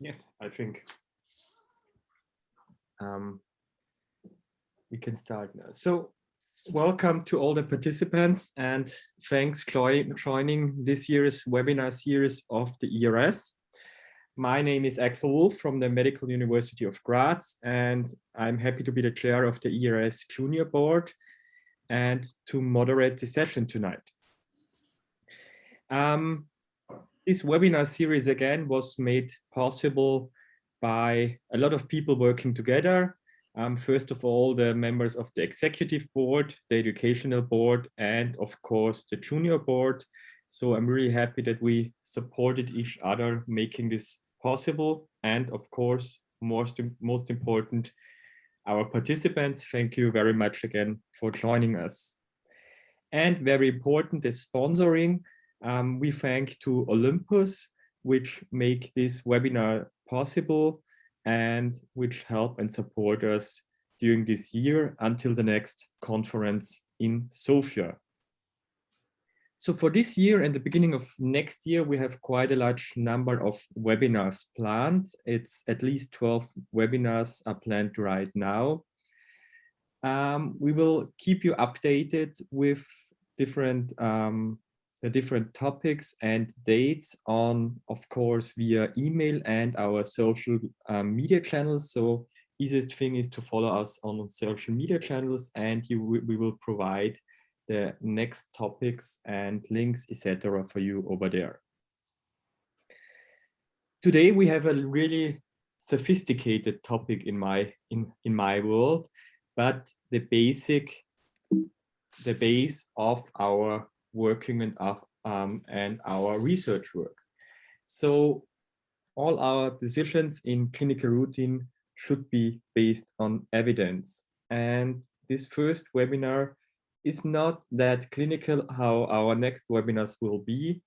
Yes, I think we can start now. So welcome to all the participants and thanks for joining this year's webinar series of the ERS. My name is Axel Wolf from the Medical University of Graz, and I'm happy to be the chair of the ERS Junior Board and to moderate the session tonight. This webinar series again was made possible by a lot of people working together. First of all, the members of the executive board, the educational board, and of course the junior board. So I'm really happy that we supported each other making this possible. And of course, most important, our participants. Thank you very much again for joining us. And very important is sponsoring. We thank to Olympus, which make this webinar possible and which help and support us during this year until the next conference in Sofia. So for this year and the beginning of next year, we have quite a large number of webinars planned. It's at least 12 webinars are planned right now. We will keep you updated with different the different topics and dates on, of course, via email and our social media channels. So easiest thing is to follow us on social media channels, and we will provide the next topics and links, etc., for you over there. Today we have a really sophisticated topic in my world, but the base of our working and our research work. So all our decisions in clinical routine should be based on evidence. And this first webinar is not that clinical how our next webinars will be,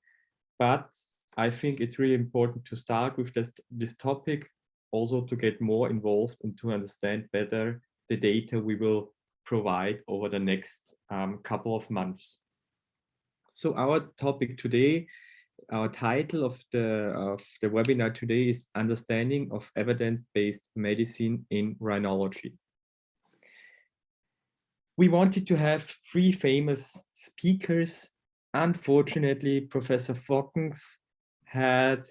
but I think it's really important to start with this topic, also to get more involved and to understand better the data we will provide over the next couple of months. So our topic today, our title of the webinar today is Understanding of Evidence-Based Medicine in Rhinology. We wanted to have 3 famous speakers. Unfortunately, Professor Fockens had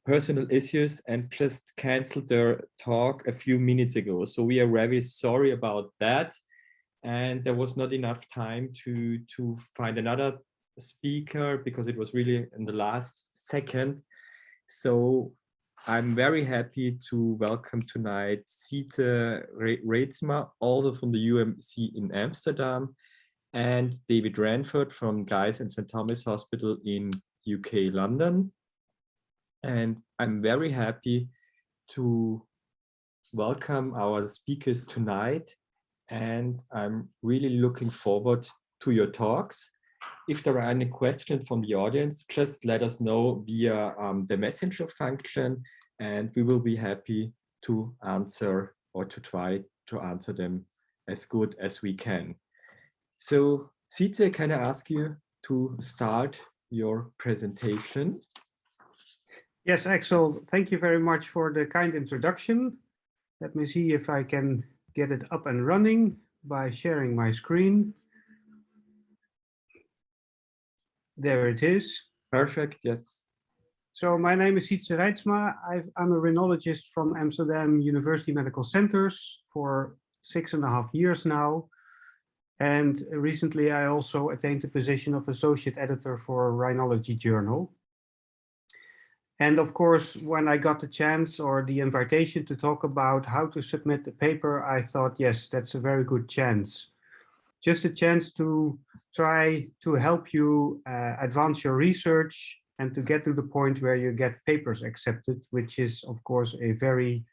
personal issues and just canceled their talk a few minutes ago. So we are very sorry about that. And there was not enough time to find another speaker because it was really in the last second. So I'm very happy to welcome tonight Sietze Reitsma, also from the UMC in Amsterdam, and David Ranford from Guy's and St. Thomas Hospital in UK, London. And I'm very happy to welcome our speakers tonight. And I'm really looking forward to your talks. If there are any questions from the audience, just let us know via the messenger function, and we will be happy to answer or to try to answer them as good as we can. So, Sietze, can I ask you to start your presentation? Yes, Axel, thank you very much for the kind introduction. Let me see if I can get it up and running by sharing my screen. There it is. Perfect, yes. So my name is Sietze Reitsma. I'm a rhinologist from Amsterdam University Medical Centers for 6.5 years now. And recently I also attained the position of associate editor for Rhinology journal. And of course, when I got the chance or the invitation to talk about how to submit the paper, I thought, yes, that's a very good chance. Just a chance to try to help you advance your research and to get to the point where you get papers accepted, which is, of course, a very,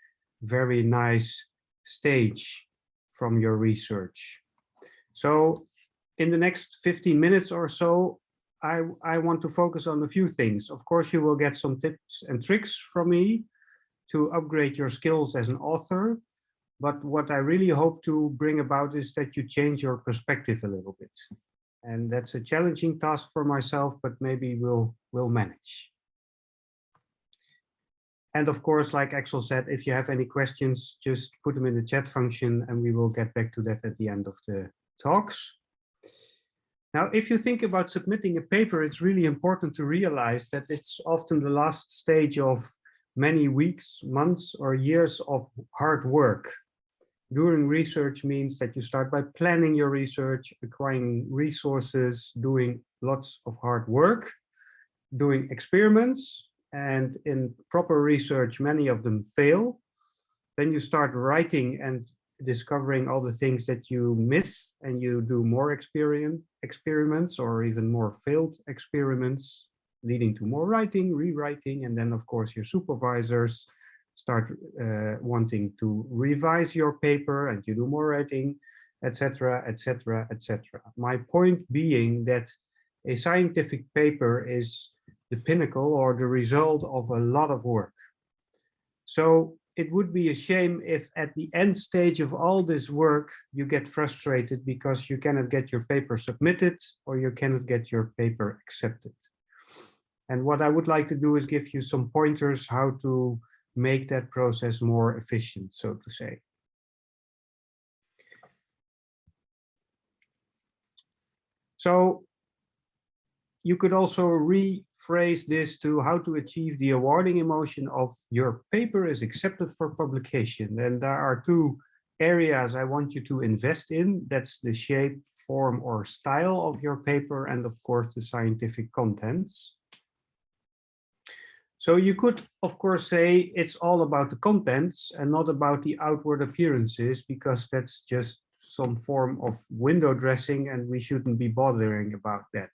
very nice stage from your research. So in the next 15 minutes or so, I want to focus on a few things. Of course, you will get some tips and tricks from me to upgrade your skills as an author. But what I really hope to bring about is that you change your perspective a little bit. And that's a challenging task for myself, but maybe we'll manage. And of course, like Axel said, if you have any questions, just put them in the chat function and we will get back to that at the end of the talks. Now, if you think about submitting a paper, it's really important to realize that it's often the last stage of many weeks, months, or years of hard work. Doing research means that you start by planning your research, acquiring resources, doing lots of hard work, doing experiments, and in proper research, many of them fail. Then you start writing and discovering all the things that you miss, and you do more experiments or even more failed experiments, leading to more writing, rewriting, and then of course your supervisors start wanting to revise your paper and you do more writing, etc., etc., etc. My point being that a scientific paper is the pinnacle or the result of a lot of work. So it would be a shame if at the end stage of all this work, you get frustrated because you cannot get your paper submitted or you cannot get your paper accepted. And what I would like to do is give you some pointers how to make that process more efficient, so to say. So you could also rephrase this to how to achieve the awarding emotion of your paper is accepted for publication. And there are two areas I want you to invest in. That's the shape, form, or style of your paper, and of course the scientific contents. So you could, of course, say it's all about the contents and not about the outward appearances, because that's just some form of window dressing and we shouldn't be bothering about that.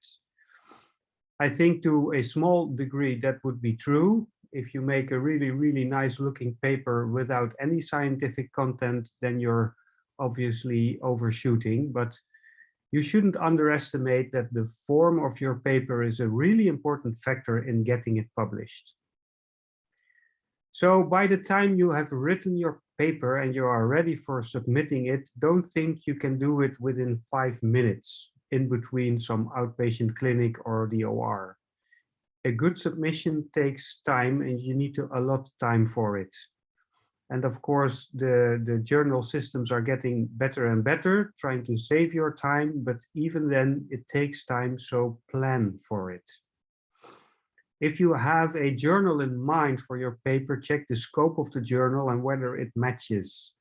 I think to a small degree that would be true. If you make a really, really nice looking paper without any scientific content, then you're obviously overshooting, but you shouldn't underestimate that the form of your paper is a really important factor in getting it published. So by the time you have written your paper and you are ready for submitting it, don't think you can do it within 5 minutes in between some outpatient clinic or the OR. A good submission takes time and you need to allot time for it. And of course, the journal systems are getting better and better, trying to save your time, but even then it takes time, so plan for it. If you have a journal in mind for your paper, check the scope of the journal and whether it matches.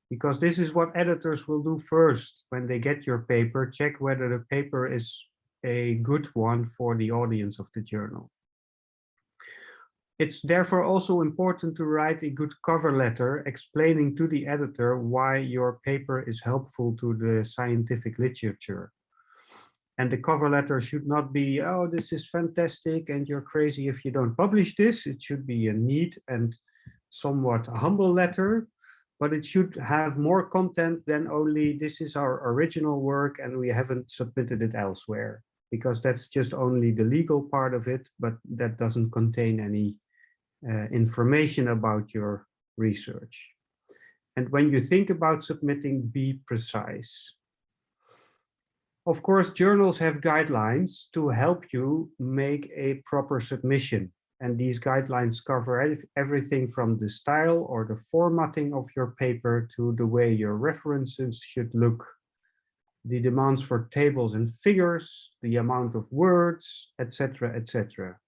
Because this is what editors will do first when they get your paper, check whether the paper is a good one for the audience of the journal. It's therefore also important to write a good cover letter explaining to the editor why your paper is helpful to the scientific literature. And the cover letter should not be, oh, this is fantastic and you're crazy if you don't publish this. It should be a neat and somewhat humble letter, but it should have more content than only this is our original work and we haven't submitted it elsewhere, because that's just only the legal part of it, but that doesn't contain any information about your research. And when you think about submitting, be precise. Of course, journals have guidelines to help you make a proper submission. And these guidelines cover everything from the style or the formatting of your paper to the way your references should look, the demands for tables and figures, the amount of words, etc., etc.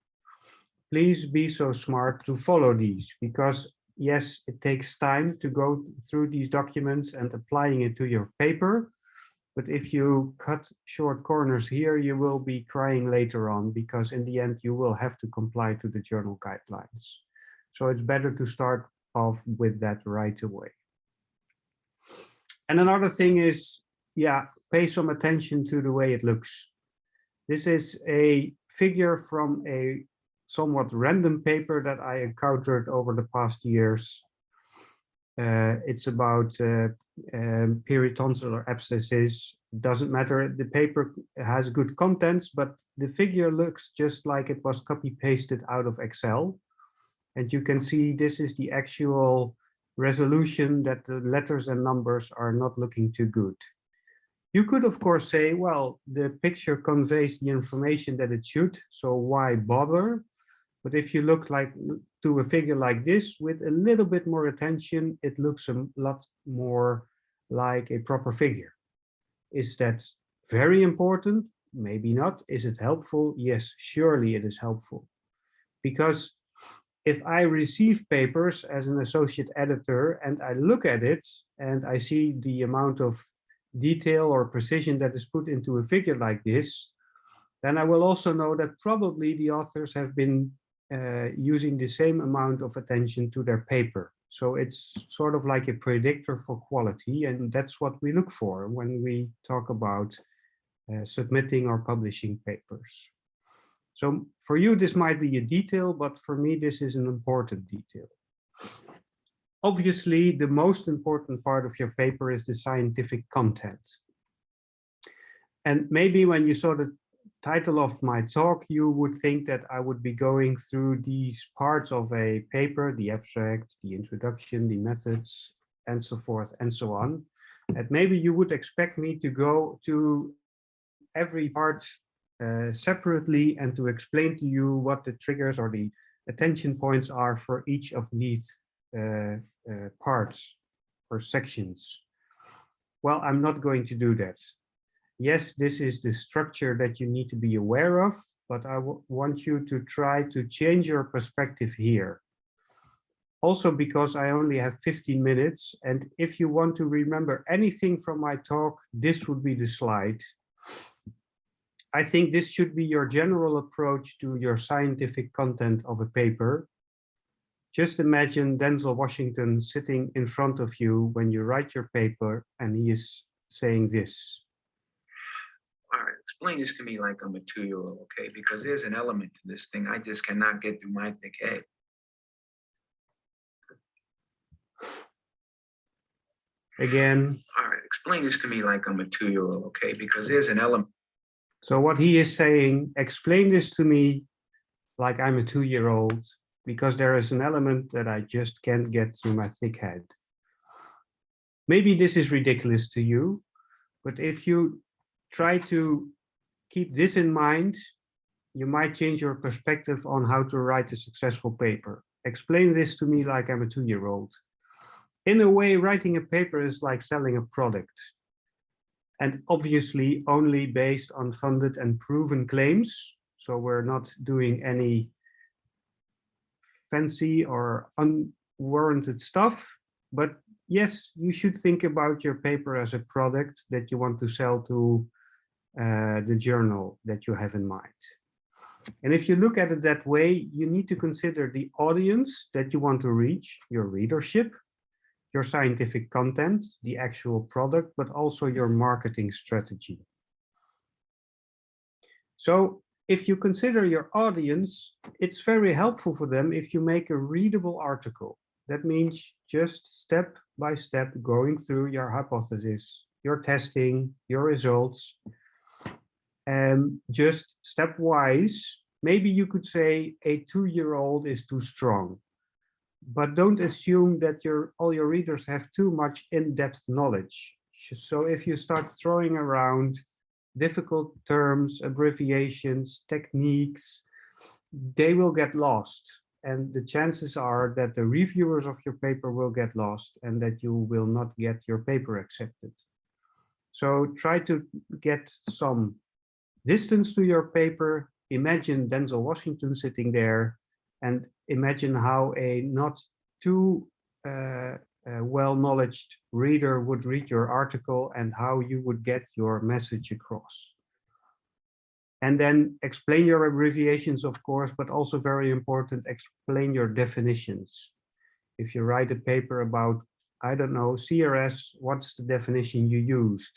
Please be so smart to follow these, because yes, it takes time to go through these documents and applying it to your paper. But if you cut short corners here, you will be crying later on, because in the end, you will have to comply to the journal guidelines. So it's better to start off with that right away. And another thing is, yeah, pay some attention to the way it looks. This is a figure from a somewhat random paper that I encountered over the past years. It's about peritonsillar abscesses. Doesn't matter, the paper has good contents, but the figure looks just like it was copy pasted out of Excel. And you can see this is the actual resolution, that the letters and numbers are not looking too good. You could of course say, well, the picture conveys the information that it should, so why bother? But if you look to a figure like this, with a little bit more attention, it looks a lot more like a proper figure. Is that very important? Maybe not. Is it helpful? Yes, surely it is helpful. Because if I receive papers as an associate editor and I look at it and I see the amount of detail or precision that is put into a figure like this, then I will also know that probably the authors have been using the same amount of attention to their paper. So it's sort of like a predictor for quality, and that's what we look for when we talk about submitting or publishing papers. So for you, this might be a detail, but for me, this is an important detail. Obviously, the most important part of your paper is the scientific content. And maybe when you saw the title of my talk, you would think that I would be going through these parts of a paper, the abstract, the introduction, the methods, and so forth and so on. And maybe you would expect me to go to every part separately and to explain to you what the triggers or the attention points are for each of these parts or sections. Well, I'm not going to do that. Yes, this is the structure that you need to be aware of, but I want you to try to change your perspective here. Also because I only have 15 minutes, and if you want to remember anything from my talk, this would be the slide. I think this should be your general approach to your scientific content of a paper. Just imagine Denzel Washington sitting in front of you when you write your paper, and he is saying this. All right, explain this to me like I'm a 2-year-old, okay? Because there's an element to this thing I just cannot get through my thick head. Again. All right, explain this to me like I'm a 2-year-old, okay? Because there's an element. So what he is saying, explain this to me like I'm a 2-year-old, because there is an element that I just can't get through my thick head. Maybe this is ridiculous to you, but if you try to keep this in mind, you might change your perspective on how to write a successful paper. Explain this to me like I'm a 2-year-old. In a way, writing a paper is like selling a product. And obviously only based on funded and proven claims. So we're not doing any fancy or unwarranted stuff. But yes, you should think about your paper as a product that you want to sell to the journal that you have in mind. And if you look at it that way, you need to consider the audience that you want to reach, your readership, your scientific content, the actual product, but also your marketing strategy. So if you consider your audience, it's very helpful for them if you make a readable article. That means just step by step going through your hypothesis, your testing, your results, and just stepwise. Maybe you could say a 2-year-old is too strong. But don't assume that all your readers have too much in-depth knowledge. So if you start throwing around difficult terms, abbreviations, techniques, they will get lost. And the chances are that the reviewers of your paper will get lost and that you will not get your paper accepted. So try to get some distance to your paper. Imagine Denzel Washington sitting there, and imagine how a not too well-knowledge reader would read your article and how you would get your message across. And then explain your abbreviations, of course, but also very important, explain your definitions. If you write a paper about, I don't know, CRS, what's the definition you used?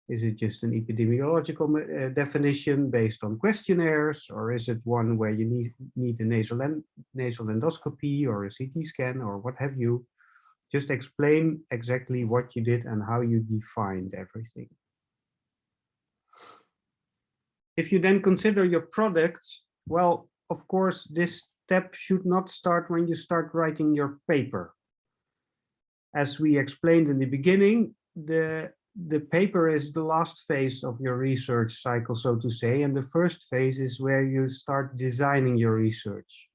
Is it just an epidemiological definition based on questionnaires, or is it one where you need a nasal endoscopy or a CT scan or what have you? Just explain exactly what you did and how you defined everything. If you then consider your product, well, of course, this step should not start when you start writing your paper. As we explained in the beginning, the paper is the last phase of your research cycle, so to say, and the first phase is where you start designing your research.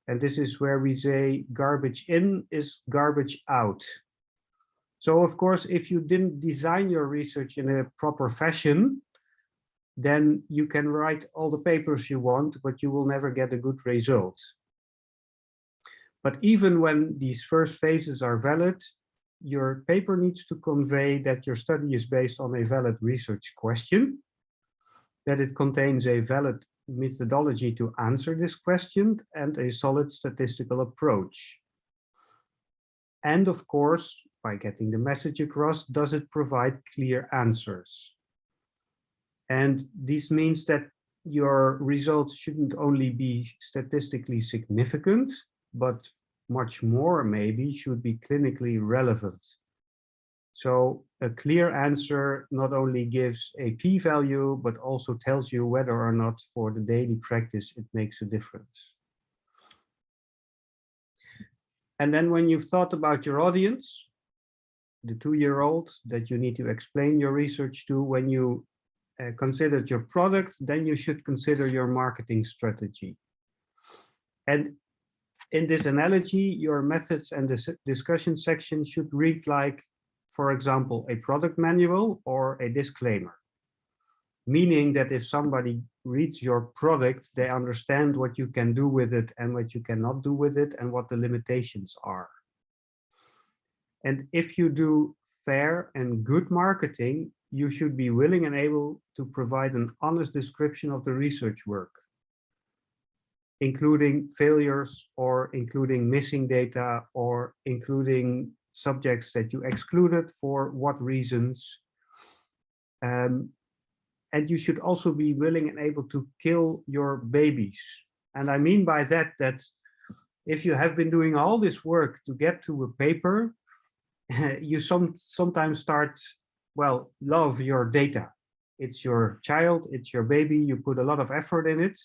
And this is where we say garbage in is garbage out. So of course, if you didn't design your research in a proper fashion, then you can write all the papers you want, but you will never get a good result. But even when these first phases are valid, your paper needs to convey that your study is based on a valid research question, that it contains a valid methodology to answer this question, and a solid statistical approach. And of course, by getting the message across, does it provide clear answers? And this means that your results shouldn't only be statistically significant, but much more maybe should be clinically relevant. So a clear answer not only gives a p-value, but also tells you whether or not for the daily practice it makes a difference. And then when you've thought about your audience, the 2-year-old that you need to explain your research to, when you considered your product, then you should consider your marketing strategy. And in this analogy, your methods and the discussion section should read like, for example, a product manual or a disclaimer. Meaning that if somebody reads your product, they understand what you can do with it and what you cannot do with it and what the limitations are. And if you do fair and good marketing, you should be willing and able to provide an honest description of the research work, including failures or including missing data or including subjects that you excluded for what reasons. And you should also be willing and able to kill your babies. And I mean by that, that if you have been doing all this work to get to a paper, you sometimes start, well, love your data. It's your child, it's your baby, you put a lot of effort in it,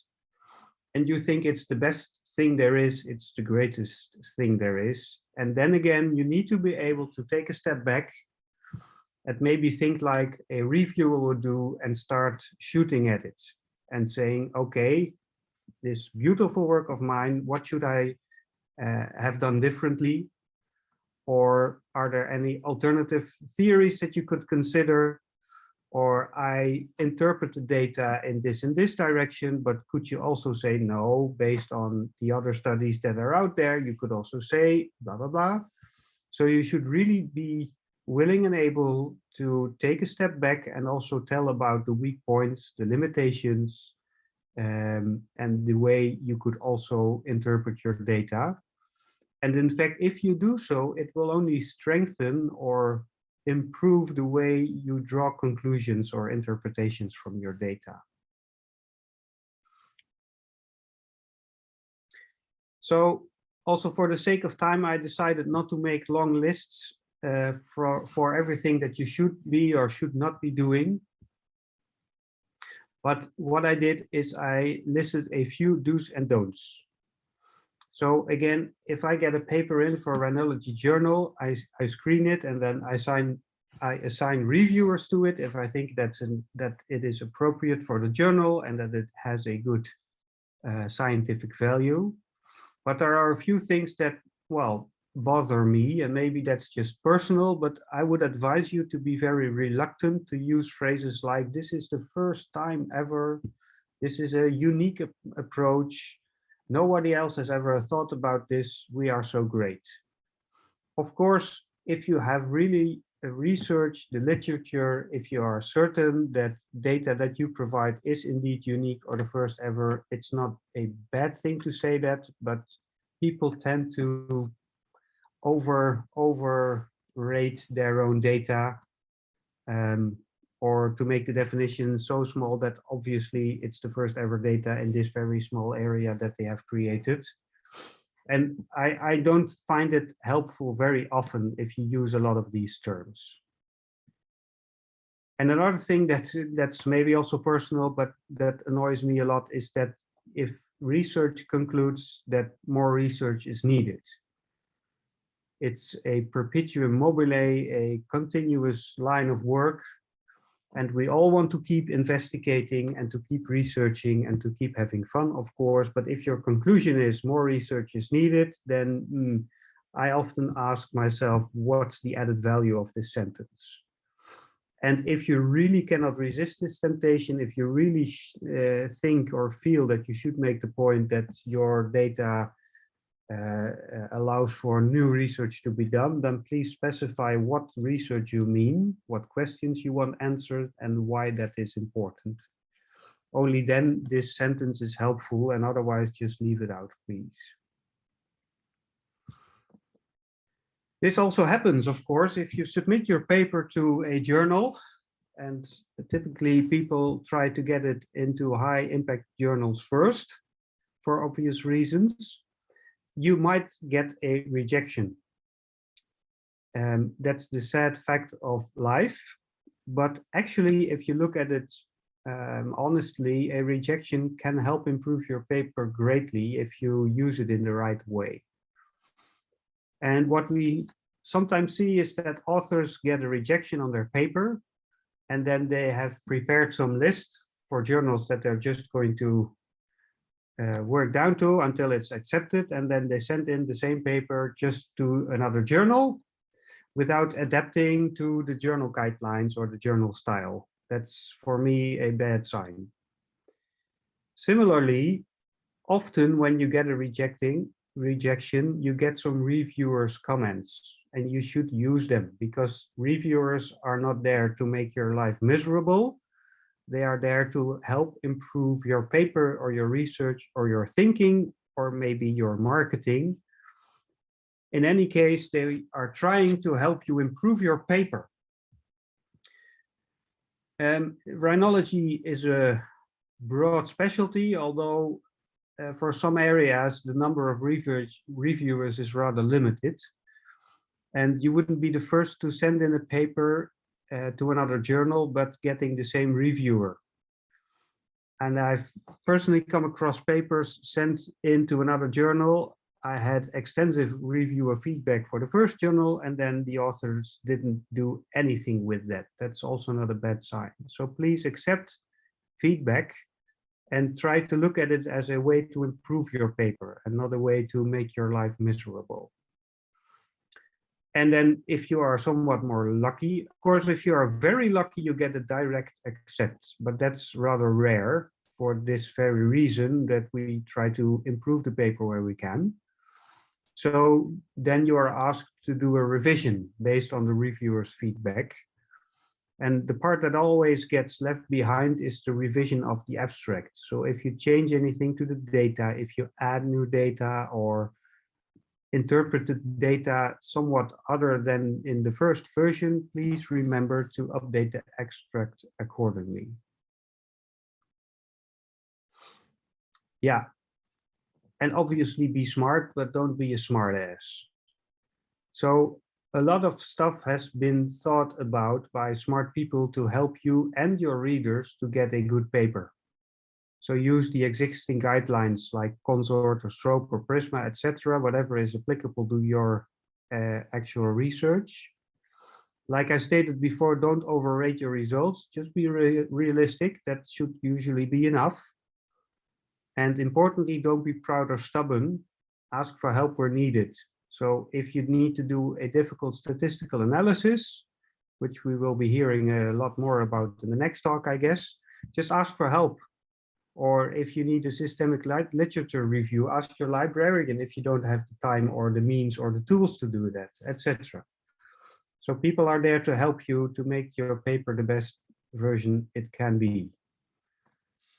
and you think it's the best thing there is, it's the greatest thing there is. And then again, you need to be able to take a step back and maybe think like a reviewer would do and start shooting at it and saying, okay, this beautiful work of mine, what should I have done differently? Or are there any alternative theories that you could consider? Or I interpret the data in this direction, but could you also say no, based on the other studies that are out there, you could also say blah, blah, blah. So you should really be willing and able to take a step back and also tell about the weak points, the limitations, and the way you could also interpret your data. And in fact, if you do so, it will only strengthen or improve the way you draw conclusions or interpretations from your data. So also for the sake of time, I decided not to make long lists for everything that you should be or should not be doing. But what I did is I listed a few do's and don'ts. So again, if I get a paper in for Rhinology journal, I screen it and then I assign reviewers to it if I think that it is appropriate for the journal and that it has a good scientific value. But there are a few things that, well, bother me, and maybe that's just personal, but I would advise you to be very reluctant to use phrases like, this is the first time ever, this is a unique approach, nobody else has ever thought about this, we are so great. Of course, if you have really researched the literature, if you are certain that data that you provide is indeed unique or the first ever, it's not a bad thing to say that, but people tend to overrate their own data, or to make the definition so small that obviously it's the first ever data in this very small area that they have created. And I don't find it helpful very often if you use a lot of these terms. And another thing that's maybe also personal, but that annoys me a lot, is that if research concludes that more research is needed, it's a perpetuum mobile, a continuous line of work. And we all want to keep investigating and to keep researching and to keep having fun, of course. But if your conclusion is more research is needed, then I often ask myself, what's the added value of this sentence? And if you really cannot resist this temptation, if you really think or feel that you should make the point that your data allows for new research to be done, then please specify what research you mean, what questions you want answered, and why that is important. Only then this sentence is helpful, and otherwise just leave it out, please. This also happens, of course, if you submit your paper to a journal, and typically people try to get it into high impact journals first, for obvious reasons. You might get a rejection. That's the sad fact of life. But actually, if you look at it honestly, a rejection can help improve your paper greatly if you use it in the right way. And what we sometimes see is that authors get a rejection on their paper, and then they have prepared some list for journals that they're just going to work down to until it's accepted, and then they send in the same paper just to another journal without adapting to the journal guidelines or the journal style. That's for me a bad sign. Similarly, often when you get a rejection, you get some reviewers' comments, and you should use them, because reviewers are not there to make your life miserable. They are there to help improve your paper or your research or your thinking or maybe your marketing. In any case, they are trying to help you improve your paper. Rhinology is a broad specialty, although for some areas, the number of reviewers is rather limited. And you wouldn't be the first to send in a paper to another journal, but getting the same reviewer. And I've personally come across papers sent into another journal. I had extensive reviewer feedback for the first journal, and then the authors didn't do anything with that. That's also not a bad sign. So please accept feedback and try to look at it as a way to improve your paper and not a way to make your life miserable. And then if you are somewhat more lucky, of course, if you are very lucky, you get a direct accept, but that's rather rare for this very reason that we try to improve the paper where we can. So then you are asked to do a revision based on the reviewer's feedback. And the part that always gets left behind is the revision of the abstract. So if you change anything to the data, if you add new data or interpreted data somewhat other than in the first version, please remember to update the abstract accordingly. Yeah, and obviously be smart, but don't be a smart ass. So a lot of stuff has been thought about by smart people to help you and your readers to get a good paper. So use the existing guidelines like Consort or Stroke or Prisma, etc., whatever is applicable to your actual research. Like I stated before, don't overrate your results, just be realistic. That should usually be enough. And importantly, don't be proud or stubborn. Ask for help where needed. So if you need to do a difficult statistical analysis, which we will be hearing a lot more about in the next talk, I guess, just ask for help. Or if you need a systemic literature review, ask your librarian if you don't have the time or the means or the tools to do that, etc. So people are there to help you to make your paper the best version it can be.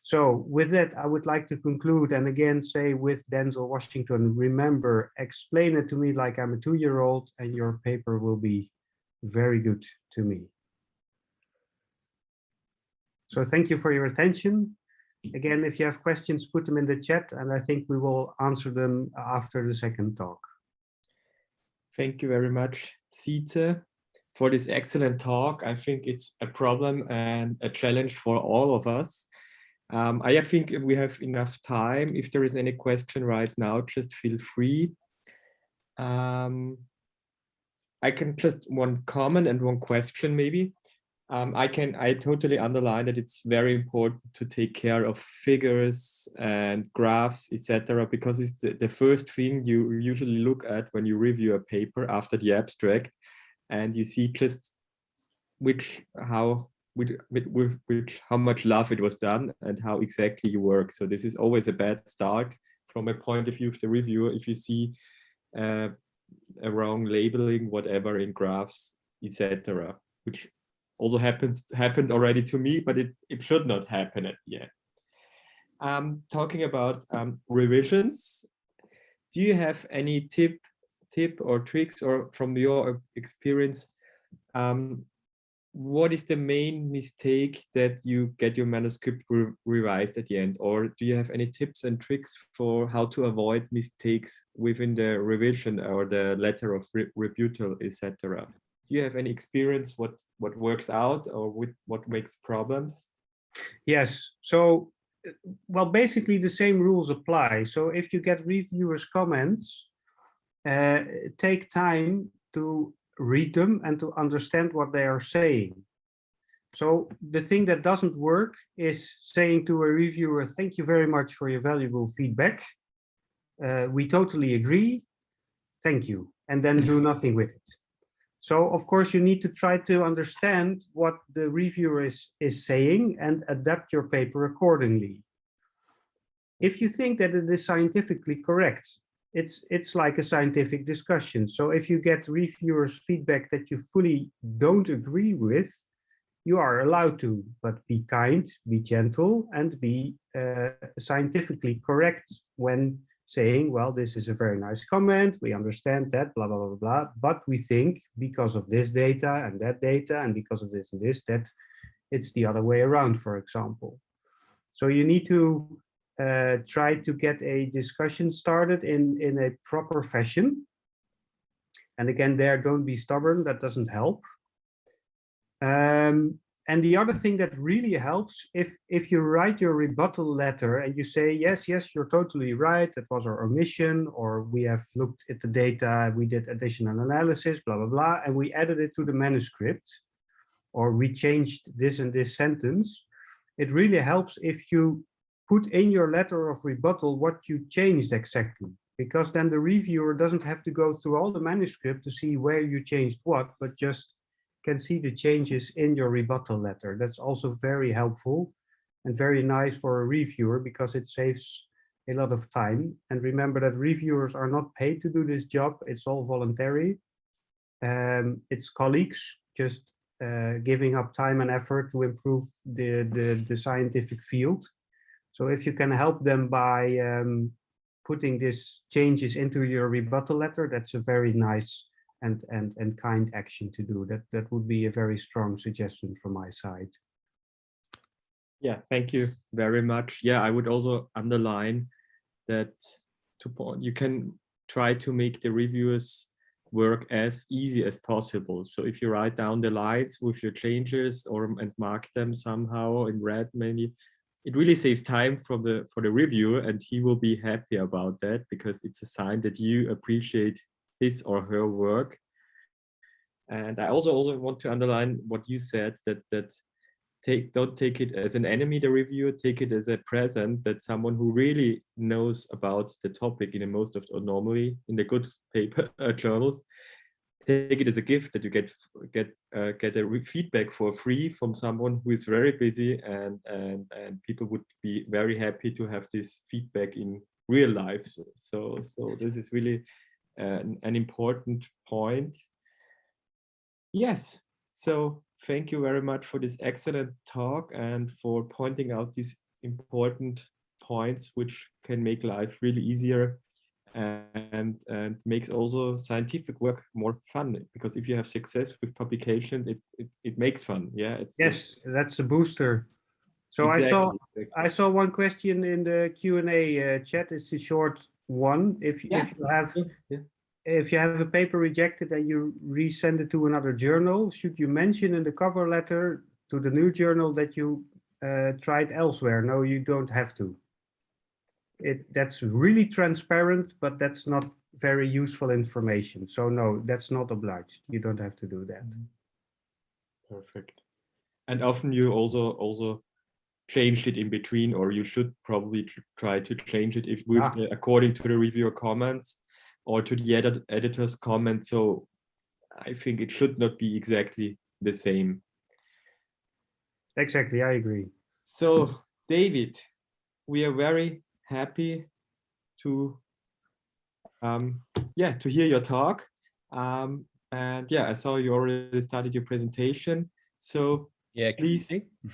So with that, I would like to conclude and again say with Denzel Washington, remember, explain it to me like I'm a 2-year-old and your paper will be very good to me. So thank you for your attention. Again, if you have questions, put them in the chat and I think we will answer them after the second talk. Thank you very much, Sietze, for this excellent talk. I think it's a problem and a challenge for all of us. I think we have enough time. If there is any question right now, just feel free. I can just one comment and one question maybe. I totally underline that it's very important to take care of figures and graphs, etc., because it's the first thing you usually look at when you review a paper after the abstract, and you see just how much love it was done and how exactly you work. So this is always a bad start from a point of view of the reviewer if you see a wrong labeling, whatever, in graphs, etc., which also happened already to me, but it should not happen at the end. Talking about revisions, do you have any tip or tricks, or from your experience, what is the main mistake that you get your manuscript revised at the end? Or do you have any tips and tricks for how to avoid mistakes within the revision or the letter of rebuttal, etc.? Do you have any experience what works out or what makes problems? Yes. So, well, basically the same rules apply. So if you get reviewers' comments, take time to read them and to understand what they are saying. So the thing that doesn't work is saying to a reviewer, thank you very much for your valuable feedback. We totally agree. Thank you. And then do nothing with it. So of course you need to try to understand what the reviewer is saying and adapt your paper accordingly. If you think that it is scientifically correct, it's like a scientific discussion. So if you get reviewers' feedback that you fully don't agree with, you are allowed to, but be kind, be gentle, and be scientifically correct when saying, well, this is a very nice comment, we understand that, blah, blah, blah, blah, but we think because of this data, and because of this and this, that it's the other way around, for example. So you need to try to get a discussion started in a proper fashion. And again, there, don't be stubborn, that doesn't help. And the other thing that really helps, if you write your rebuttal letter and you say, yes, you're totally right, that was our omission, or we have looked at the data, we did additional analysis, blah, blah, blah, and we added it to the manuscript, or we changed this and this sentence, it really helps if you put in your letter of rebuttal what you changed exactly, because then the reviewer doesn't have to go through all the manuscript to see where you changed what, but just can see the changes in your rebuttal letter. That's also very helpful and very nice for a reviewer because it saves a lot of time. And remember that reviewers are not paid to do this job. It's all voluntary. It's colleagues just giving up time and effort to improve the scientific field. So if you can help them by putting these changes into your rebuttal letter, that's a very nice and kind action to do. That would be a very strong suggestion from my side. Yeah, thank you very much. Yeah, I would also underline that you can try to make the reviewers work as easy as possible. So if you write down the lines with your changes and mark them somehow in red, maybe, it really saves time for the reviewer, and he will be happy about that because it's a sign that you appreciate his or her work. And I also want to underline what you said, that don't take it as an enemy, the reviewer, take it as a present, that someone who really knows about the topic normally in the good paper journals, take it as a gift that you get a feedback for free from someone who is very busy, and people would be very happy to have this feedback in real life. So this is really an important point. Yes, so thank you very much for this excellent talk and for pointing out these important points which can make life really easier and makes also scientific work more fun, because if you have success with publications, it makes fun. Yeah, yes, that's a booster. So exactly, I saw one question in the Q&A chat. It's a short one. If you have a paper rejected and you resend it to another journal, should you mention in the cover letter to the new journal that you tried elsewhere? No, you don't have to. That's really transparent, but that's not very useful information. So no, that's not obliged. You don't have to do that. Perfect. And often you also changed it in between, or you should probably try to change it if with according to the reviewer comments or to the editor's comments. So I think it should not be exactly the same. Exactly, I agree. So David, we are very happy to to hear your talk. And yeah, I saw you already started your presentation. So yeah, please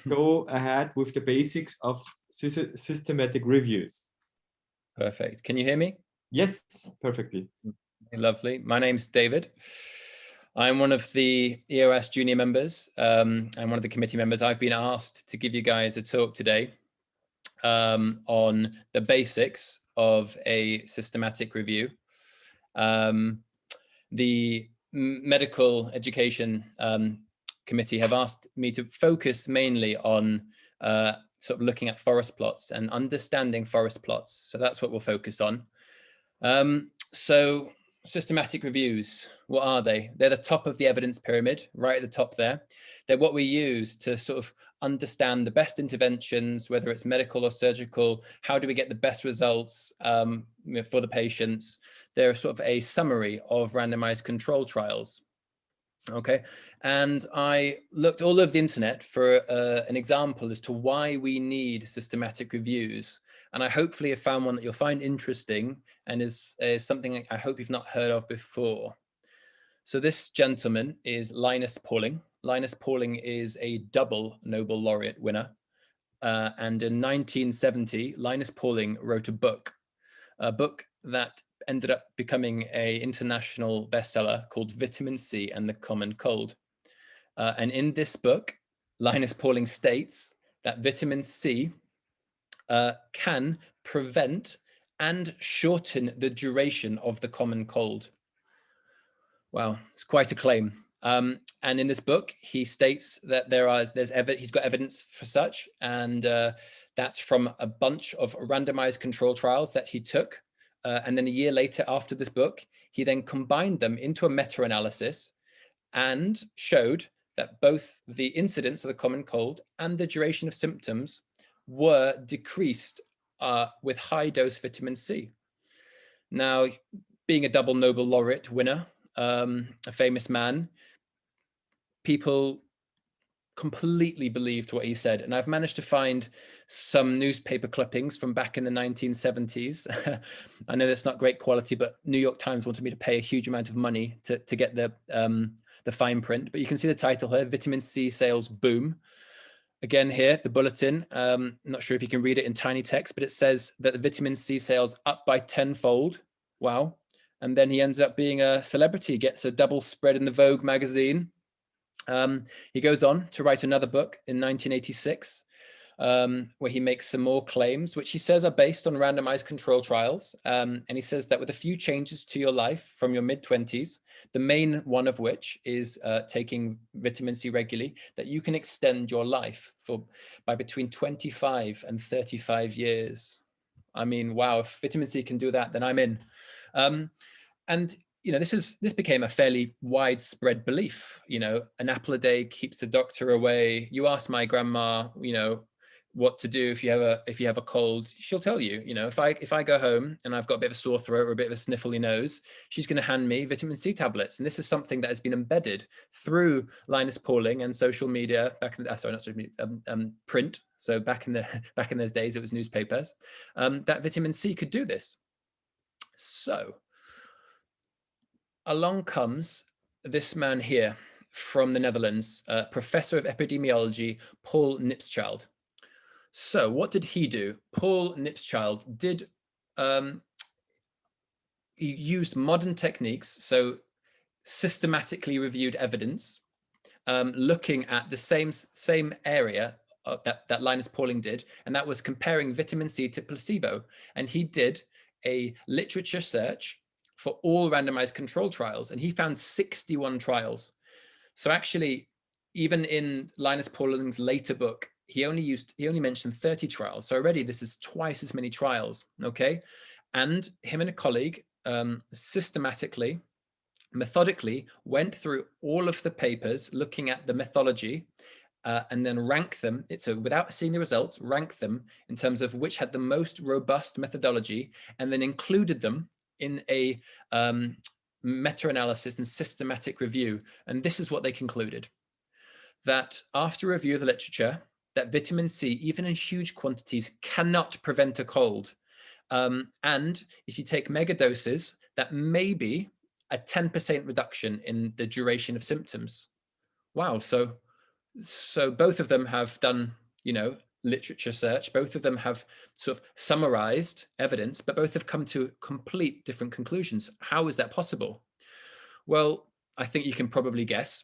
go ahead with the basics of systematic reviews. Perfect. Can you hear me? Yes, perfectly. Lovely. My name's David. I'm one of the ERS junior members. I'm one of the committee members. I've been asked to give you guys a talk today on the basics of a systematic review. The medical education committee have asked me to focus mainly on sort of looking at forest plots and understanding forest plots. So that's what we'll focus on. So systematic reviews, what are they? They're the top of the evidence pyramid, right at the top there. They're what we use to sort of understand the best interventions, whether it's medical or surgical. How do we get the best results for the patients? They're sort of a summary of randomized control trials. Okay, and I looked all over the internet for an example as to why we need systematic reviews. And I hopefully have found one that you'll find interesting and is something I hope you've not heard of before. So this gentleman is Linus Pauling. Linus Pauling is a double Nobel laureate winner. And in 1970, Linus Pauling wrote a book that ended up becoming an international bestseller called Vitamin C and the Common Cold. And in this book, Linus Pauling states that vitamin C can prevent and shorten the duration of the common cold. Wow, it's quite a claim. And in this book, he states that he's got evidence for such, and that's from a bunch of randomized control trials that he took. And then a year later, after this book, he then combined them into a meta-analysis and showed that both the incidence of the common cold and the duration of symptoms were decreased with high dose vitamin C. Now, being a double Nobel laureate winner, a famous man, people completely believed what he said. And I've managed to find some newspaper clippings from back in the 1970s. I know that's not great quality, but New York Times wanted me to pay a huge amount of money to get the fine print. But you can see the title here, Vitamin C Sales Boom. Again here, the bulletin, not sure if you can read it in tiny text, but it says that the vitamin C sales up by 10-fold. Wow. And then he ends up being a celebrity, gets a double spread in the Vogue magazine. He goes on to write another book in 1986, where he makes some more claims, which he says are based on randomized control trials. And he says that with a few changes to your life from your mid-20s, the main one of which is taking vitamin C regularly, that you can extend your life by between 25 and 35 years. I mean, wow, if vitamin C can do that, then I'm in. And you know, this became a fairly widespread belief. You know, an apple a day keeps the doctor away. You ask my grandma, you know, what to do if you have a cold. She'll tell you. You know, if I go home and I've got a bit of a sore throat or a bit of a sniffly nose, she's going to hand me vitamin C tablets. And this is something that has been embedded through Linus Pauling and social media back in sorry, not social media, print. So back in those days, it was newspapers. That vitamin C could do this. So along comes this man here from the Netherlands, professor of epidemiology, Paul Nipschild. So what did he do? Paul Nipschild did, he used modern techniques, so systematically reviewed evidence, looking at the same area that Linus Pauling did, and that was comparing vitamin C to placebo. And he did a literature search for all randomized control trials, and he found 61 trials. So actually, even in Linus Pauling's later book, he only mentioned 30 trials. So already this is twice as many trials, okay? And him and a colleague systematically, methodically went through all of the papers looking at the methodology and then rank them. So without seeing the results, rank them in terms of which had the most robust methodology, and then included them in a meta-analysis and systematic review. And this is what they concluded: that after review of the literature, that vitamin C, even in huge quantities, cannot prevent a cold. And if you take mega doses, that may be a 10% reduction in the duration of symptoms. Wow. So both of them have done, literature search. Both of them have sort of summarized evidence, but both have come to complete different conclusions. How is that possible? Well, I think you can probably guess.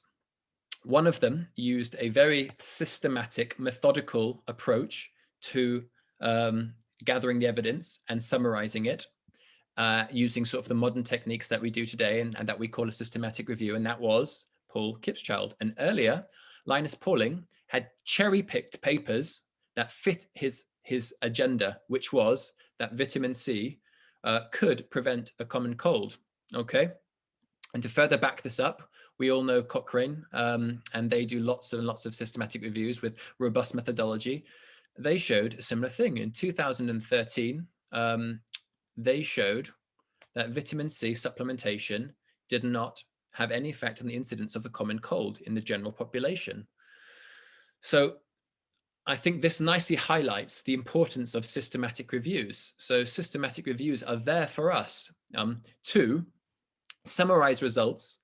One of them used a very systematic, methodical approach to gathering the evidence and summarizing it, using sort of the modern techniques that we do today and that we call a systematic review, and that was Paul Kipschild. And earlier, Linus Pauling had cherry-picked papers that fit his agenda, which was that vitamin C could prevent a common cold. Okay. And to further back this up, we all know Cochrane, and they do lots and lots of systematic reviews with robust methodology. They showed a similar thing. In 2013, they showed that vitamin C supplementation did not have any effect on the incidence of the common cold in the general population. So I think this nicely highlights the importance of systematic reviews. So systematic reviews are there for us to summarize results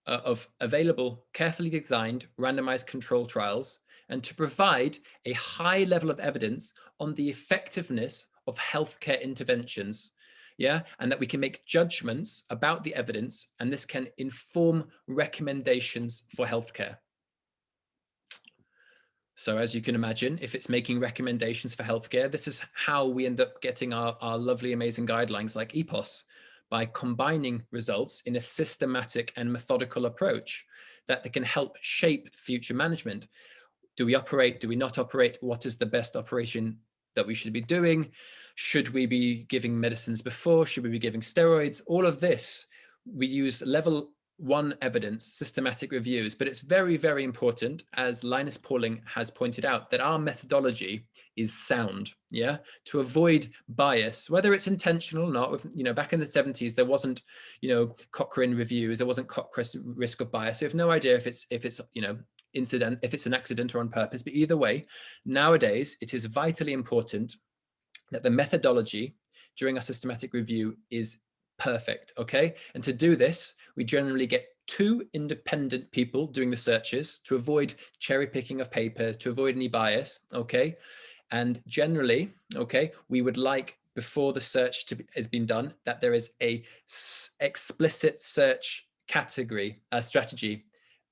of available, carefully designed, randomized control trials, and to provide a high level of evidence on the effectiveness of healthcare interventions. Yeah, and that we can make judgments about the evidence, and this can inform recommendations for healthcare. So as you can imagine, if it's making recommendations for healthcare, this is how we end up getting our lovely, amazing guidelines like EPOS, by combining results in a systematic and methodical approach that can help shape future management. Do we operate? Do we not operate? What is the best operation that we should be doing? Should we be giving medicines before? Should we be giving steroids? All of this, we use level 1 evidence, systematic reviews, but it's very, very important, as Linus Pauling has pointed out, that our methodology is sound, yeah, to avoid bias, whether it's intentional or not. Back in the 70s, there wasn't, Cochrane reviews, there wasn't Cochrane risk of bias. So we have no idea if it's if it's an accident or on purpose, but either way, nowadays, it is vitally important that the methodology during our systematic review is perfect, okay? And to do this, we generally get 2 independent people doing the searches to avoid cherry picking of papers, to avoid any bias, okay? And generally, okay, we would like, before the search has been done, that there is a explicit search category, strategy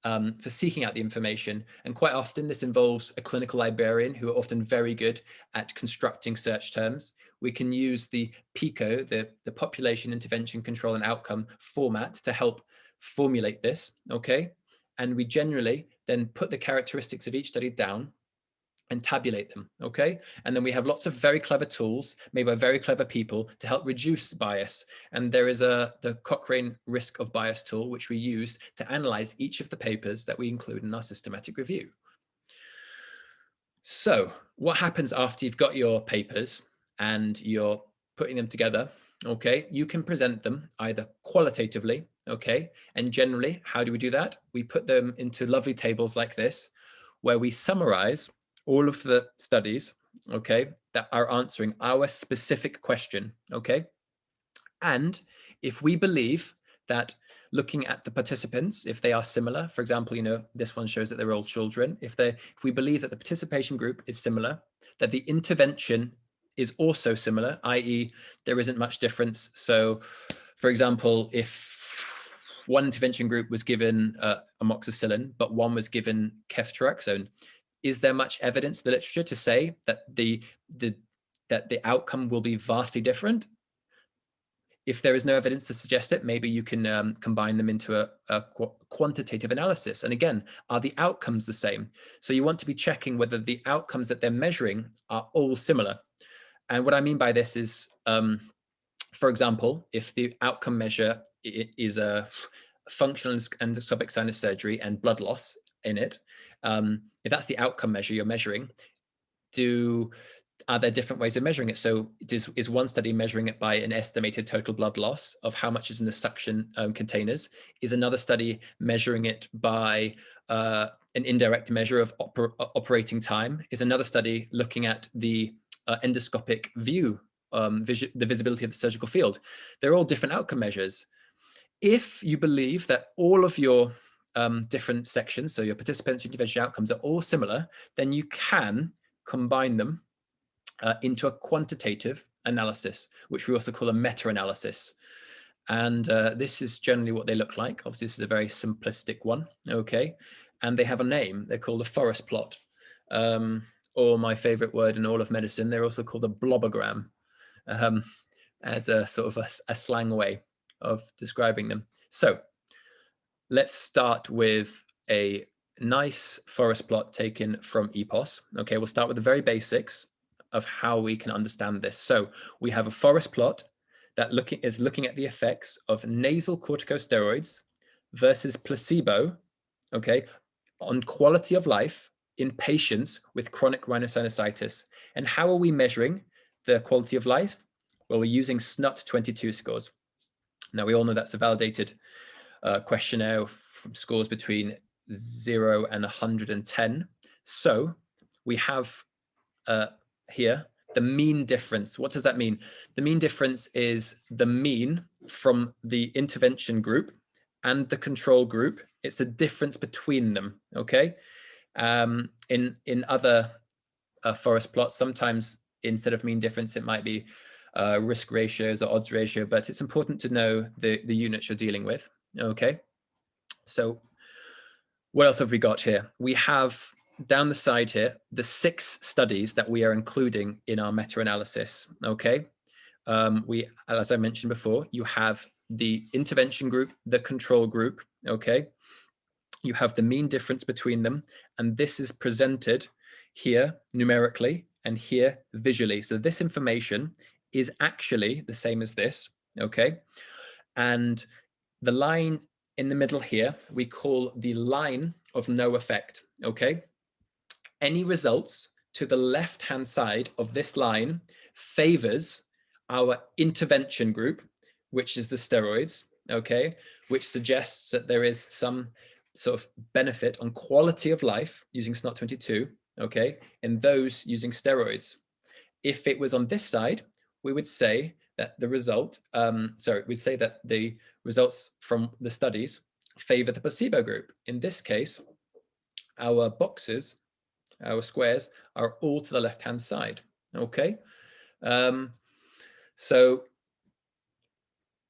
for seeking out the information. And quite often this involves a clinical librarian who are often very good at constructing search terms. We can use the PICO, the Population Intervention Control and Outcome format, to help formulate this, okay? And we generally then put the characteristics of each study down and tabulate them, okay? And then we have lots of very clever tools made by very clever people to help reduce bias. And there is the Cochrane risk of bias tool, which we use to analyze each of the papers that we include in our systematic review. So what happens after you've got your papers and you're putting them together? Okay, you can present them either qualitatively, okay? And generally, how do we do that? We put them into lovely tables like this, where we summarize all of the studies, okay, that are answering our specific question, okay? And if we believe that looking at the participants, if they are similar, for example, this one shows that they're all children. If we believe that the participation group is similar, that the intervention is also similar, i.e. there isn't much difference. So for example, if one intervention group was given amoxicillin, but one was given ceftriaxone, is there much evidence in the literature to say that the outcome will be vastly different? If there is no evidence to suggest it, maybe you can combine them into a quantitative analysis. And again, are the outcomes the same? So you want to be checking whether the outcomes that they're measuring are all similar. And what I mean by this is, for example, if the outcome measure is a functional endoscopic sinus surgery and blood loss, in it, if that's the outcome measure you're measuring, are there different ways of measuring it? So is one study measuring it by an estimated total blood loss of how much is in the suction containers? Is another study measuring it by an indirect measure of operating time? Is another study looking at the endoscopic view, the visibility of the surgical field? They're all different outcome measures. If you believe that all of your different sections, so your participants, your intervention outcomes are all similar, then you can combine them into a quantitative analysis, which we also call a meta-analysis. And this is generally what they look like. Obviously, this is a very simplistic one, okay? And they have a name. They're called a forest plot. Or my favorite word in all of medicine, they're also called a blobogram, as a sort of a slang way of describing them. So let's start with a nice forest plot taken from EPOS. Okay, we'll start with the very basics of how we can understand this. So we have a forest plot that is looking at the effects of nasal corticosteroids versus placebo, okay, on quality of life in patients with chronic rhinosinusitis. And how are we measuring the quality of life? Well, we're using SNUT-22 scores. Now, we all know that's a validated questionnaire from scores between 0 and 110. So we have here the mean difference. What does that mean? The mean difference is the mean from the intervention group and the control group. It's the difference between them, okay? In other forest plots, sometimes instead of mean difference, it might be risk ratios or odds ratio, but it's important to know the units you're dealing with, okay? So what else have we got here? We have down the side here, the 6 studies that we are including in our meta-analysis, okay? As I mentioned before, you have the intervention group, the control group, okay? You have the mean difference between them, and this is presented here numerically and here visually. So this information is actually the same as this, okay? And the line in the middle here, we call the line of no effect, okay? Any results to the left-hand side of this line favors our intervention group, which is the steroids, okay? Which suggests that there is some sort of benefit on quality of life using SNOT-22, okay? In those using steroids. If it was on this side, we would say that the result, we'd say that the results from the studies favor the placebo group. In this case, our boxes, our squares are all to the left-hand side, okay? So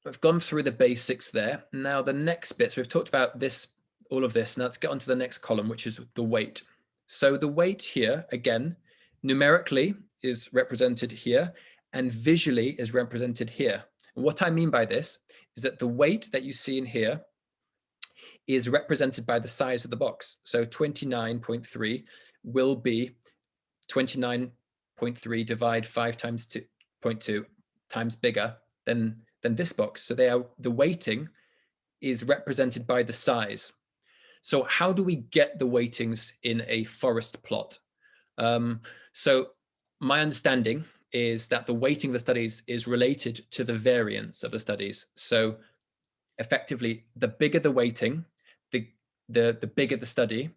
we've gone through the basics there. Now the next bit, so we've talked about this, all of this. Now let's get onto the next column, which is the weight. So the weight here, again, numerically is represented here and visually is represented here. And what I mean by this is that the weight that you see in here is represented by the size of the box. So 29.3 will be 29.3 divide 5 times 2.2 times bigger than this box. So the weighting is represented by the size. So how do we get the weightings in a forest plot? So my understanding is that the weighting of the studies is related to the variance of the studies. So effectively, the bigger the weighting, the bigger the study,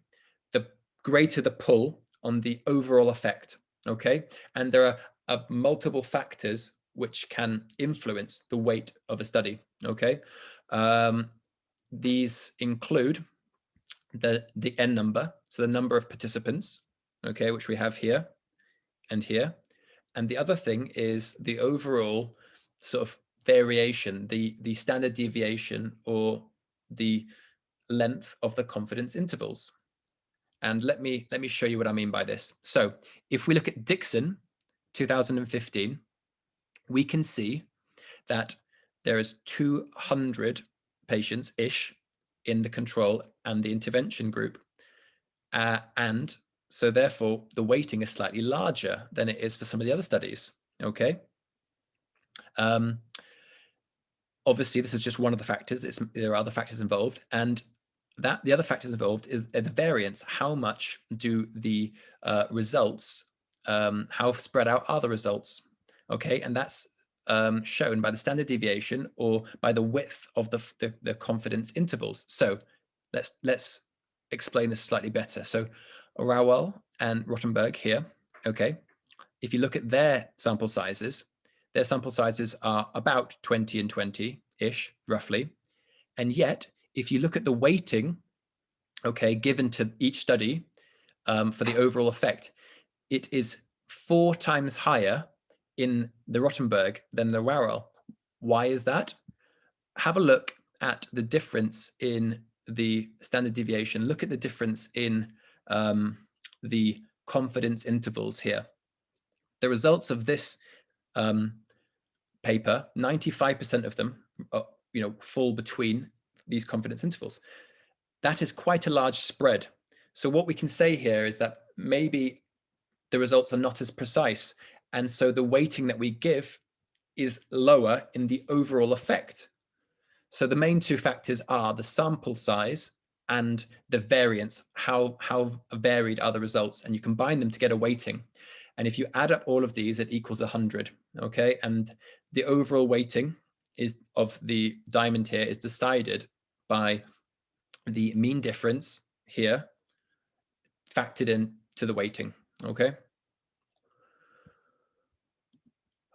the greater the pull on the overall effect, okay? And there are multiple factors which can influence the weight of a study, okay? These include the N number, so the number of participants, okay, which we have here and here. And the other thing is the overall sort of variation, the standard deviation or the length of the confidence intervals. And let me show you what I mean by this. So if we look at Dixon 2015, we can see that there is 200 patients-ish in the control and the intervention group. And so therefore, the weighting is slightly larger than it is for some of the other studies, okay? Obviously, this is just one of the factors. There are other factors involved. And the other factors involved is the variance. How much do the results, how spread out are the results? Okay, and that's shown by the standard deviation or by the width of the confidence intervals. So let's explain this slightly better. So Rowell and Rothenberg here, okay, if you look at their sample sizes are about 20 and 20-ish, roughly. And yet, if you look at the weighting, okay, given to each study for the overall effect, it is 4 times higher in the Rothenberg than the Rowell. Why is that? Have a look at the difference in the standard deviation. Look at the difference in the confidence intervals here. The results of this paper, 95% of them, fall between these confidence intervals. That is quite a large spread. So what we can say here is that maybe the results are not as precise, and so the weighting that we give is lower in the overall effect. So the main 2 factors are the sample size and the variance, how varied are the results, and you combine them to get a weighting. And if you add up all of these, it equals 100, okay? And the overall weighting of the diamond here is decided by the mean difference here factored in to the weighting, okay?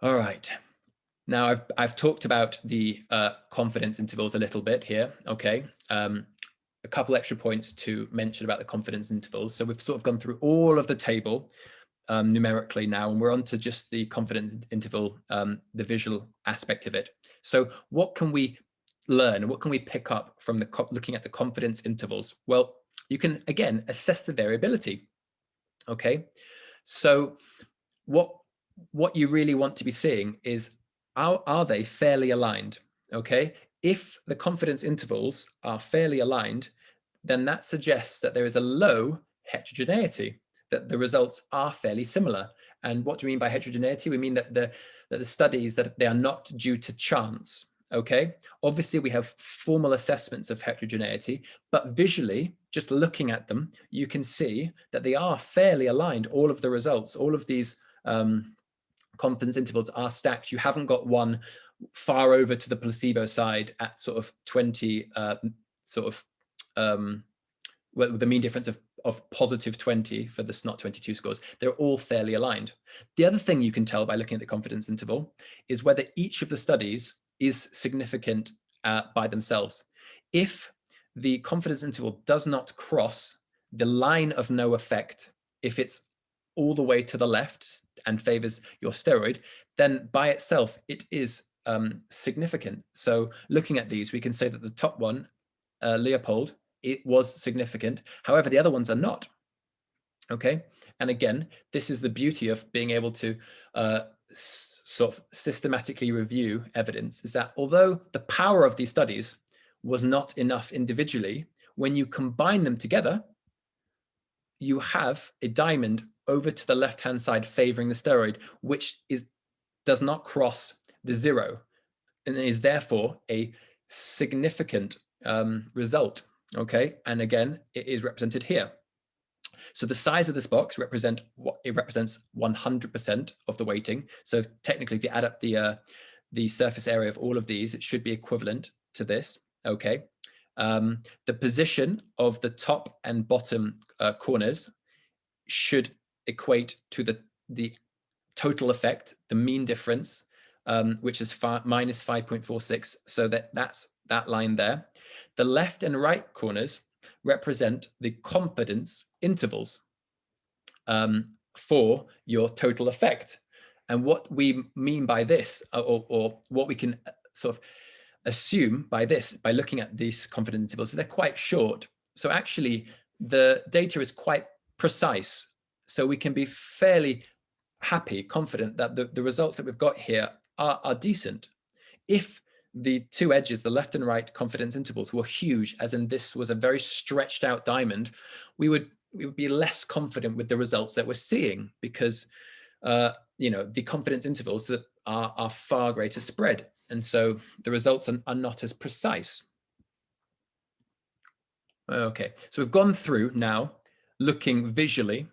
All right. Now I've talked about the confidence intervals a little bit here, okay? A couple extra points to mention about the confidence intervals. So we've sort of gone through all of the table numerically now, and we're on to just the confidence interval, the visual aspect of it. So what can we learn? What can we pick up from looking at the confidence intervals? Well, you can, again, assess the variability, okay? So what you really want to be seeing is, are they fairly aligned, okay? If the confidence intervals are fairly aligned, then that suggests that there is a low heterogeneity, that the results are fairly similar. And what do we mean by heterogeneity? We mean that the studies, that they are not due to chance, okay? Obviously, we have formal assessments of heterogeneity, but visually, just looking at them, you can see that they are fairly aligned. All of the results, all of these confidence intervals are stacked. You haven't got one far over to the placebo side at sort of 20, well, the mean difference of positive 20 for the SNOT 22 scores. They're all fairly aligned. The other thing you can tell by looking at the confidence interval is whether each of the studies is significant by themselves. If the confidence interval does not cross the line of no effect, if it's all the way to the left and favors your steroid, then by itself it is significant. So looking at these, we can say that the top one, Leopold, it was significant. However, the other ones are not. Okay, and again, this is the beauty of being able to sort of systematically review evidence, is that although the power of these studies was not enough individually, when you combine them together, you have a diamond over to the left-hand side favoring the steroid, which does not cross the 0 and is therefore a significant result. Okay, and again, it is represented here. So the size of this box represents 100% of the weighting. So technically, if you add up the surface area of all of these, it should be equivalent to this. Okay, the position of the top and bottom corners should equate to the total effect, the mean difference, which is minus 5.46. So that's that line there. The left and right corners represent the confidence intervals for your total effect. And what we mean by this, or what we can sort of assume by this, by looking at these confidence intervals, they're quite short. So actually, the data is quite precise. So we can be fairly happy, confident that the results that we've got here are decent. If the two edges, the left and right confidence intervals, were huge, as in this was a very stretched out diamond, we would be less confident with the results that we're seeing, because the confidence intervals that are far greater spread, and so the results are not as precise. Okay, so we've gone through now looking visually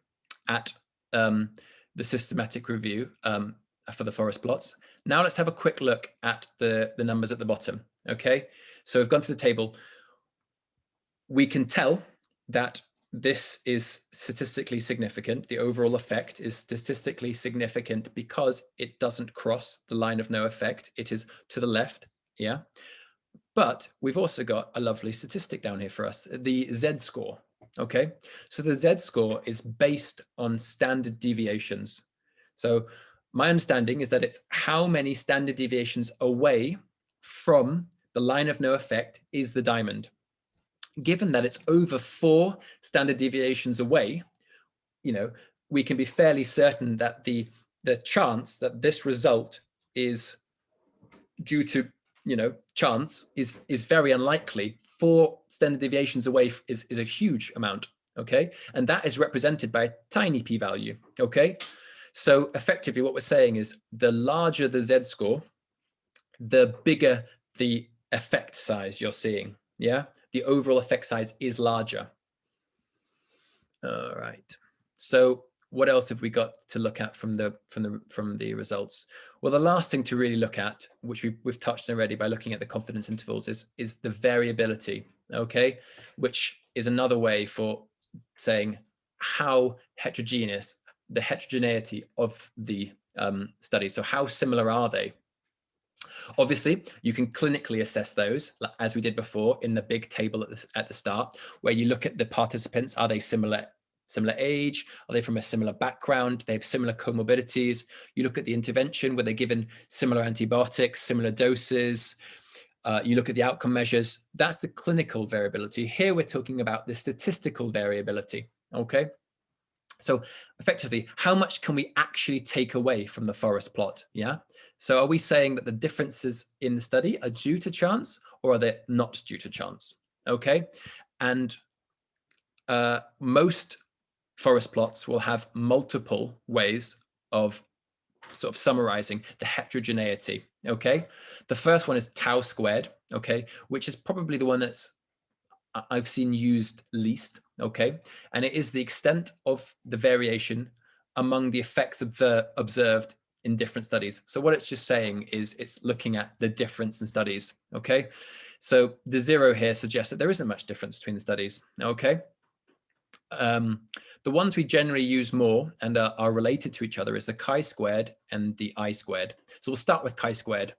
at the systematic review for the forest plots. Now let's have a quick look at the numbers at the bottom. Okay, so we've gone through the table. We can tell that this is statistically significant. The overall effect is statistically significant because it doesn't cross the line of no effect. It is to the left, yeah. But we've also got a lovely statistic down here for us, the Z-score, okay? So the Z-score is based on standard deviations. So my understanding is that it's how many standard deviations away from the line of no effect is the diamond. Given that it's over 4 standard deviations away, you know, we can be fairly certain that the chance that this result is due to, you know, chance is very unlikely. 4 standard deviations away is a huge amount, okay? And that is represented by a tiny p-value, okay? So effectively what we're saying is the larger the Z-score, the bigger the effect size you're seeing, yeah? The overall effect size is larger. All right, so what else have we got to look at from the results? Well, the last thing to really look at, which we've touched on already by looking at the confidence intervals, is the variability, okay? Which is another way for saying how heterogeneous, the heterogeneity of the studies. So how similar are they? Obviously, you can clinically assess those, as we did before in the big table at the start, where you look at the participants. Are they similar age? Are they from a similar background? Do they have similar comorbidities? You look at the intervention, were they given similar antibiotics, similar doses? You look at the outcome measures. That's the clinical variability. Here we're talking about the statistical variability, okay? So effectively, how much can we actually take away from the forest plot? Yeah. So are we saying that the differences in the study are due to chance, or are they not due to chance? Okay. And most forest plots will have multiple ways of sort of summarizing the heterogeneity. Okay. The first one is tau squared. Okay. Which is probably the one that's I've seen used least, okay? And it is the extent of the variation among the effects observed in different studies. So what it's just saying is it's looking at the difference in studies, okay? So the 0 here suggests that there isn't much difference between the studies, okay? The ones we generally use more and are related to each other is the chi-squared and the I-squared. So we'll start with chi-squared.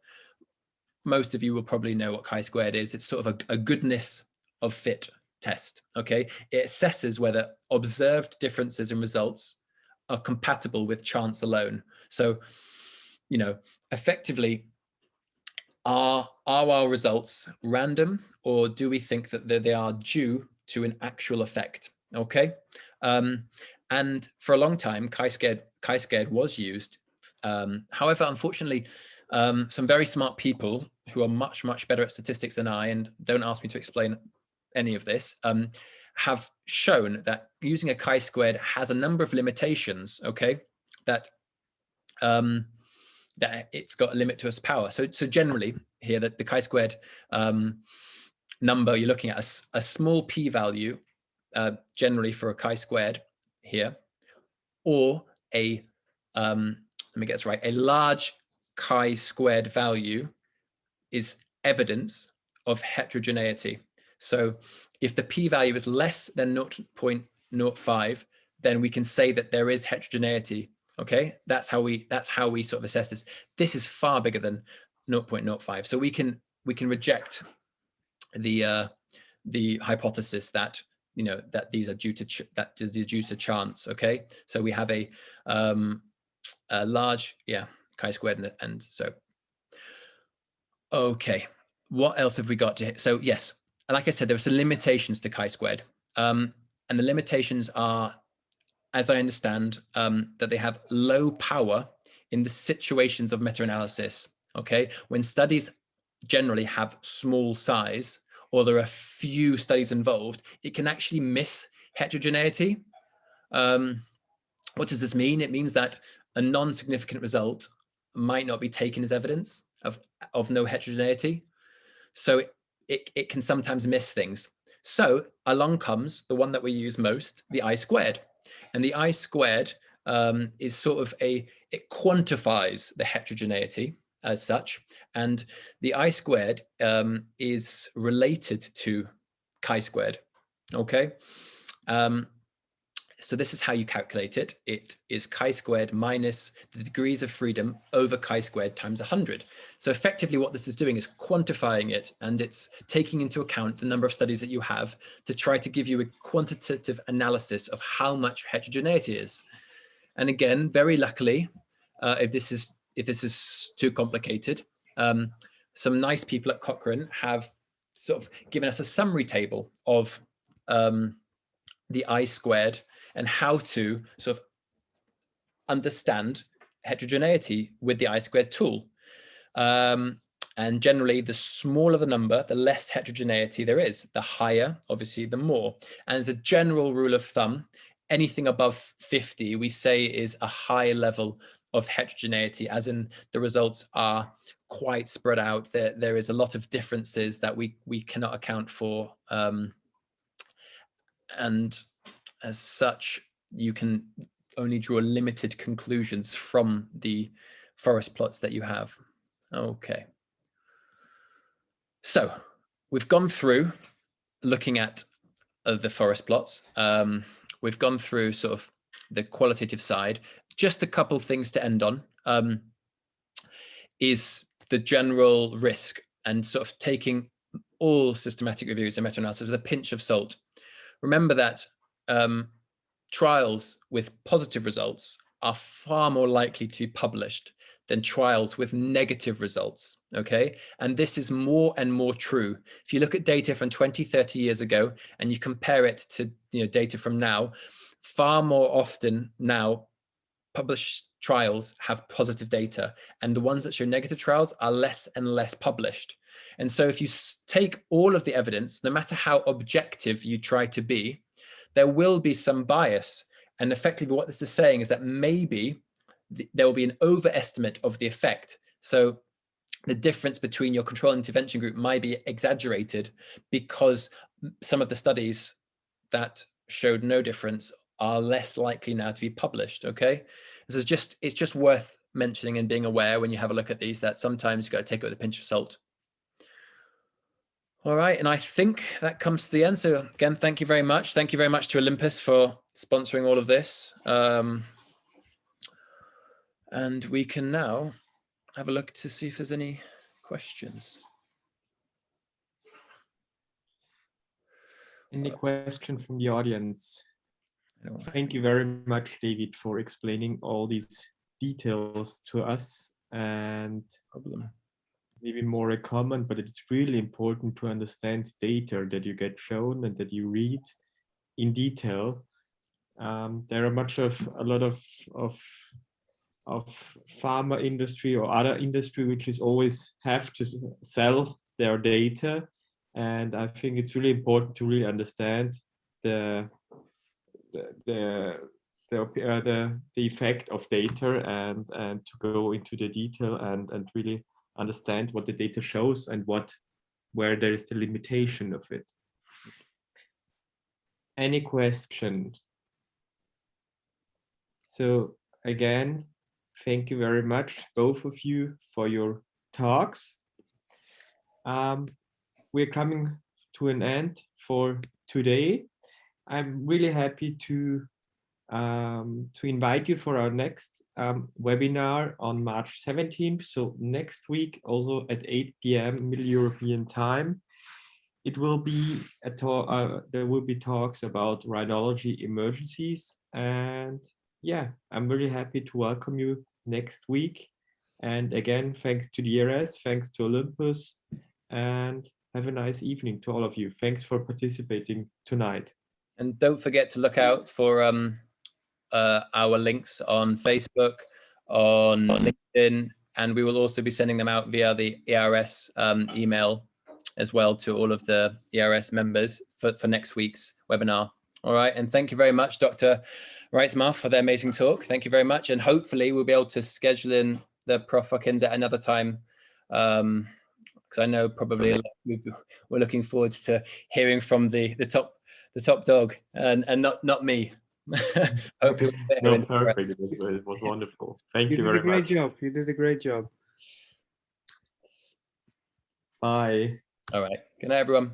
Most of you will probably know what chi-squared is. It's sort of a goodness of fit test, okay? It assesses whether observed differences in results are compatible with chance alone. So, you know, effectively, are our results random, or do we think that they are due to an actual effect, okay? And for a long time, chi-squared was used. However, unfortunately, some very smart people who are much, much better at statistics than I, and don't ask me to explain any of this, have shown that using a chi-squared has a number of limitations, okay, that that it's got a limit to its power. So generally here, that the chi-squared number, you're looking at a small p-value generally for a chi-squared here, or a, let me get this right, a large chi-squared value is evidence of heterogeneity. So if the p-value is less than 0.05, then we can say that there is heterogeneity. Okay, that's how we sort of assess this. This is far bigger than 0.05, so we can reject the hypothesis that, you know, that these are due to chance. Okay, so we have a large, yeah, chi-squared, and so okay, what else have we got to hit? So yes, like I said, there are some limitations to chi-squared, and the limitations are, as I understand, that they have low power in the situations of meta-analysis, okay? When studies generally have small size, or there are few studies involved, it can actually miss heterogeneity. What does this mean? It means that a non-significant result might not be taken as evidence of no heterogeneity. So it can sometimes miss things. So along comes the one that we use most, the I-squared. And the I-squared is sort of it quantifies the heterogeneity as such. And the I-squared is related to chi-squared, okay? So this is how you calculate it. It is chi-squared minus the degrees of freedom over chi-squared times 100. So effectively what this is doing is quantifying it, and it's taking into account the number of studies that you have to try to give you a quantitative analysis of how much heterogeneity is. And again, very luckily, if this is too complicated, some nice people at Cochrane have sort of given us a summary table of the I-squared and how to sort of understand heterogeneity with the I-squared tool. And generally, the smaller the number, the less heterogeneity there is. The higher, obviously, the more. And as a general rule of thumb, anything above 50, we say is a high level of heterogeneity, as in the results are quite spread out. There is a lot of differences that we cannot account for. And as such, you can only draw limited conclusions from the forest plots that you have. Okay. So we've gone through looking at the forest plots. We've gone through sort of the qualitative side. Just a couple things to end on is the general risk and sort of taking all systematic reviews and meta-analysis with a pinch of salt. Remember that trials with positive results are far more likely to be published than trials with negative results, okay? And this is more and more true. If you look at data from 20, 30 years ago, and you compare it to data from now, far more often now, published trials have positive data, and the ones that show negative trials are less and less published. And so if you take all of the evidence, no matter how objective you try to be, there will be some bias. And effectively what this is saying is that maybe there will be an overestimate of the effect. So the difference between your control and intervention group might be exaggerated because some of the studies that showed no difference are less likely now to be published, okay? This is it's just worth mentioning and being aware when you have a look at these, that sometimes you've got to take it with a pinch of salt. All right, and I think that comes to the end. So again, thank you very much. Thank you very much to Olympus for sponsoring all of this. And we can now have a look to see if there's any questions. Any question from the audience? Thank you very much, David, for explaining all these details to us. And maybe more a comment, but it's really important to understand data that you get shown and that you read in detail. There are a lot of pharma industry or other industry which is always have to sell their data, and I think it's really important to really understand the effect of data and to go into the detail and really understand what the data shows and where there is the limitation of it. Any question? So again, thank you very much, both of you, for your talks. We're coming to an end for today. I'm really happy to invite you for our next webinar on March 17th. So next week, also at 8 p.m. Middle European time. It will be a talk. There will be talks about rhinology emergencies, and yeah, I'm really happy to welcome you next week. And again, thanks to the ERS, thanks to Olympus, and have a nice evening to all of you. Thanks for participating tonight. And don't forget to look out for our links on Facebook, on LinkedIn, and we will also be sending them out via the ERS email as well to all of the ERS members for next week's webinar. All right, and thank you very much, Dr. Reitsma, for the amazing talk. Thank you very much, and hopefully we'll be able to schedule in the Prof. Watkins at another time because I know probably a lot of people we're looking forward to hearing from the top dog and not me. Hopefully we'll No, into the rest. perfect. It was wonderful. Thank You you did a very great much. job. You did a great job. Bye. All right. Good night, everyone.